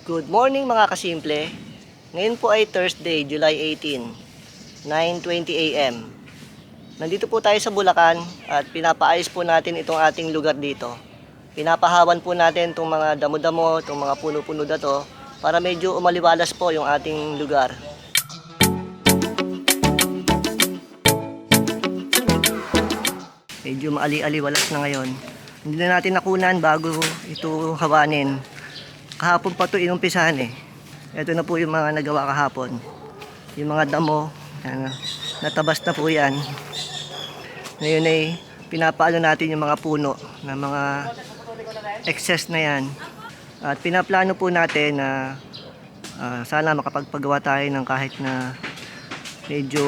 Good morning mga kasimple. Ngayon po ay Thursday, July 18, 9:20 AM. Nandito po tayo sa Bulacan at pinapaayos po natin itong ating lugar dito. Pinapahawan po natin itong mga damo-damo, itong mga puno-puno na to para medyo umaliwalas po yung ating lugar. Medyo maali-aliwalas na ngayon. Hindi na natin nakunan bago ito hawanin. Kahapon pa ito inumpisahan eh. Ito na po yung mga nagawa kahapon. Yung mga damo, natabas na po yan. Ngayon ay pinapaano natin yung mga puno na mga excess na yan. At pinaplano po natin na sana makapagpagawa tayo ng kahit na medyo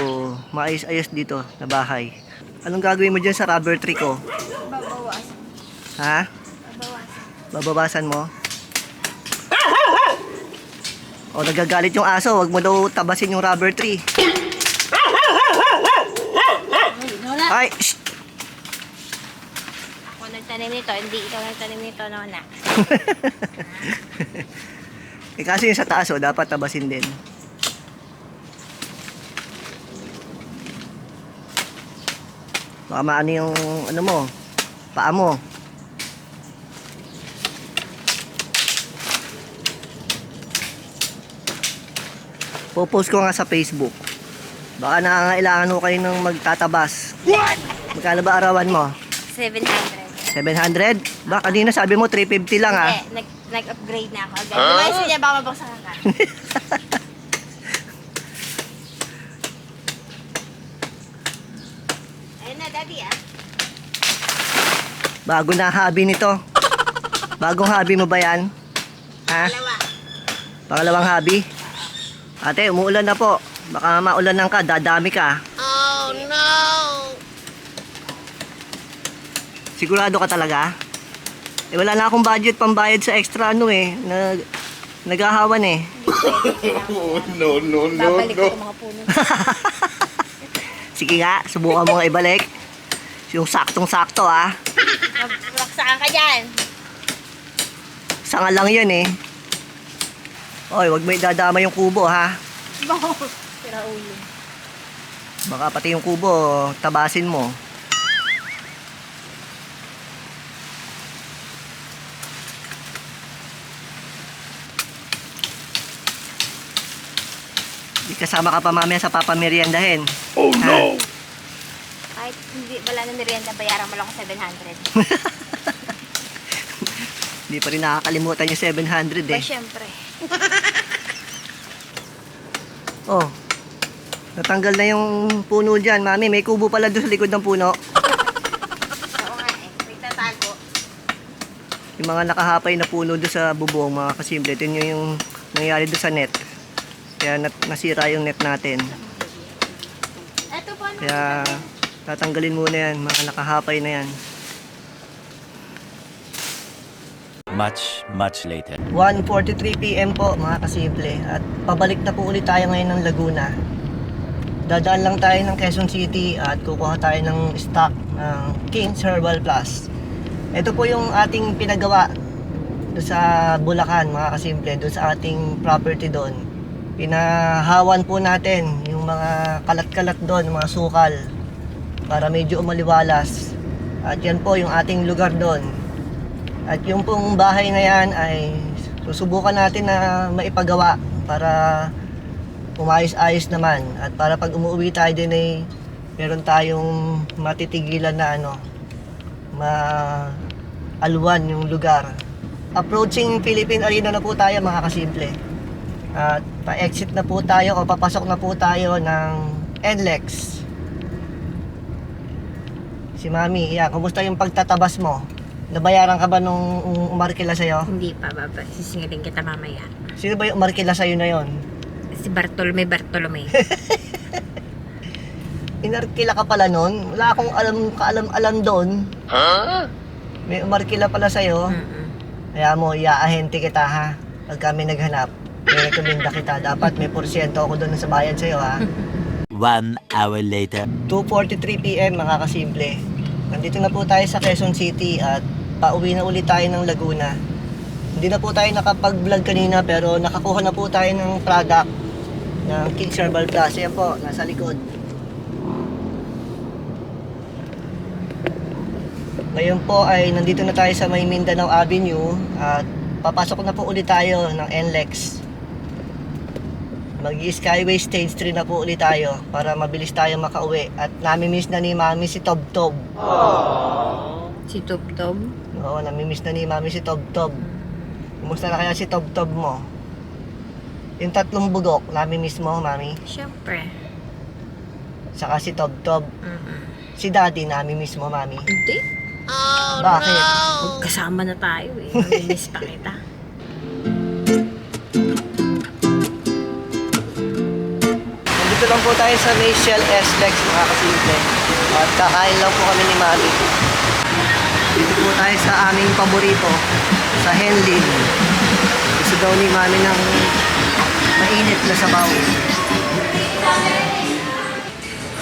maayos-ayos dito na bahay. Anong gagawin mo dyan sa rubber tree ko? Babawasan. Ha? Babawasan. Babawasan mo? O, nagagalit yung aso. Huwag mo daw tabasin yung rubber tree. Nona, Ay! Shh! ako nagtanim nito, hindi ikaw nagtanim nito, Nona. Eh, kasi yung sa taas, dapat tabasin din. Baka maano yung ano mo, paa mo. Popost ko nga sa Facebook. Baka nangangailangan ko kayo ng magtatabas. What? Magkano ba arawan mo? 700. 700? Ba, kanina sabi mo 350 lang ah. Eh, nag-upgrade na ako agad. Huh? Niya, baka mabaksakan ka. Ayun na, Daddy ah. Bago na hobby nito. Bagong hobby mo ba yan? Ha? Dalawa. Pangalawang hobby? Ate, umuulan na po. Baka maulanan ka, dadami ka. Oh no! Sigurado ka talaga? Eh, wala na akong budget pambayad sa extra naghahawan eh. No. Babalik ko mga puno. Sige nga, subukan mo nga ibalik. Yung saktong-sakto ah. Baksakan ka dyan. Sanga lang yun eh. Oy, wag mo idadama yung kubo ha. Sira ulo. Baka pati yung kubo, tabasin mo. Di kasama ka pa mamaya sa papameriendahin. Oh no! Kahit hindi, wala na merienda, bayaran mo lang ako 700. Di pa rin nakakalimutan yung 700 Ba, eh. syempre. Oh, natanggal na yung puno dyan. Mami, may kubo pala doon sa likod ng puno. Oo nga eh, nagtatago. Yung mga nakahapay na puno doon sa bubong, mga kasimple. Ito yung nangyari doon sa net. Kaya nasira yung net natin. Ito po, ano? Kaya tatanggalin muna yan, mga nakahapay na yan. Much later. 1:43 PM po mga kasimple. At pabalik na po ulit tayo ngayon ng Laguna. Dadaan lang tayo ng Quezon City at kukuha tayo ng stock ng King's Herbal Plus. Ito po yung ating pinagawa doon sa Bulacan mga kasimple, doon sa ating property doon. Pinahawan po natin yung mga kalat-kalat doon, mga sukal para medyo umaliwalas. At yan po yung ating lugar doon. At yung pong bahay na yan ay susubukan natin na maipagawa para umayos-ayos naman. At para pag umuwi tayo din ay meron tayong matitigilan na maalwan yung lugar. Approaching Philippine Arena na po tayo mga kasimple. At pa-exit na po tayo o papasok na po tayo ng NLEX. Si Mami, kumusta yung pagtatabas mo? Nabayaran ka ba nung umarkila sa'yo? Hindi pa, baba. Sisingilin kita mamaya. Sino ba yung umarkila sa'yo na yon? Si Bartolome. Inarkila ka pala nun? Wala akong kaalam-alam doon. Huh? May umarkila pala sa'yo. Kaya mo, iaahente kita ha. Pag kami naghanap, may rekomenda kita. Dapat may porsyento ako doon sa bayad sa'yo ha. 1 hour later. 2:43 PM mga kasimple. Nandito na po tayo sa Quezon City at pauwi na ulit tayo ng Laguna. Hindi na po tayo nakapag-vlog kanina pero nakakuha na po tayo ng product ng King's Herbal Plus. Ayan po, nasa likod. Ngayon po ay nandito na tayo sa may Mindanao Avenue at papasok na po ulit tayo ng NLEX. Mag-Skyway Stage 3 na po ulit tayo para mabilis tayo makauwi at nami-miss na ni Mami si Tob Tob. Si Tob Tob. Oo, nami-miss na ni Mami si Tob Tob. Kumusta na kaya si Tob Tob mo? Yung tatlong bugok, nami-miss mo, Mami? Siyempre. Saka si Tob Tob. Si Daddy, nami-miss mo, Mami? Hindi. Bakit? Kasama na tayo eh. Mamimiss pa kita. Nandito lang po tayo sa may Shell S-Lex, mga kasimple. At kakain lang po kami ni Mami. Dito po tayo sa aming paborito, sa Henlin. Gusto daw ni Mami ng mainit na sabaw.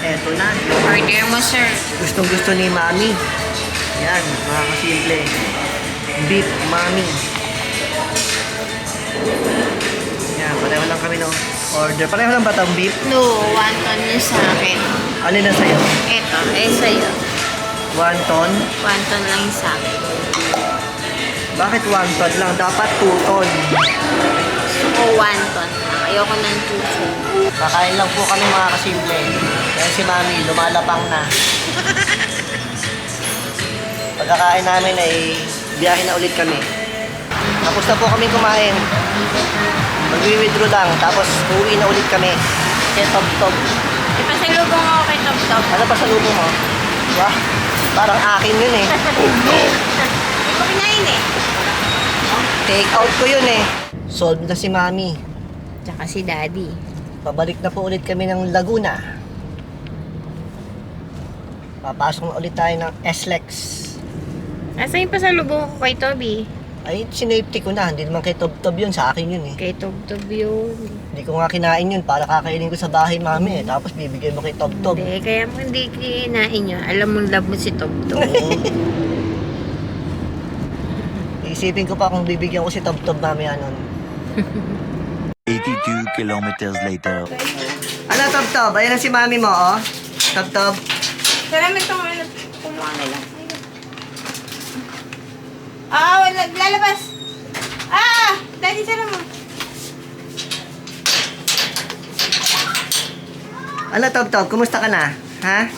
Eto na. Order mo, sir. Gustong gusto ni Mami. Yan, mga kasimple. Beef Mami. Yan, pareho lang kami no. Order. Pareho lang ba itong beef? No, wonton yun sa akin. Ano na sa'yo? Eto, sa'yo. Wonton? Wonton lang yung sa akin. Bakit wonton lang? Dapat 2 ton. Gusto ko wonton lang. Ayoko ng tuso. Kakain lang po kami mga kasimple. Kaya si Mami, lumalapang na. Pagkakain namin ay biyahe na ulit kami. Tapos na po kami kumain. Magwi-withdraw lang. Tapos uuwi na ulit kami. Kaya Tob Tob. Ipasalubong ako kay Tob Tob. Ano pa sa lupo mo? Wah, parang akin yun eh. Hindi ko kinain eh. Take out ko yun eh. Solved na si Mami. Tsaka si Daddy. Pabalik na po ulit kami ng Laguna. Papasok na ulit tayo ng SLEX. Asa yung pasalubong ko kay Toby? Ay, sinafety ko na. Hindi naman kay Tob Tob yun. Sa akin yun eh. Kay Tob Tob yun. Hindi ko nga kinain yun para kakainin ko sa bahay, Mami eh. Tapos bibigay mo kay Tob Tob. Hindi, kaya mo hindi kinain yun. Alam mong love mo si Tob Tob. Isipin ko pa kung bibigyan ko si Tob Tob mamaya nun. 82 kilometers later. Ano, Tob Tob? Ayan na si Mami mo, oh. Tob Tob. Salamat itong ano, kumuha na lang. Ah, wala, lalabas. Ah, Daddy, sara mo. Ano, Tob Tob? Kumusta ka na? Ha?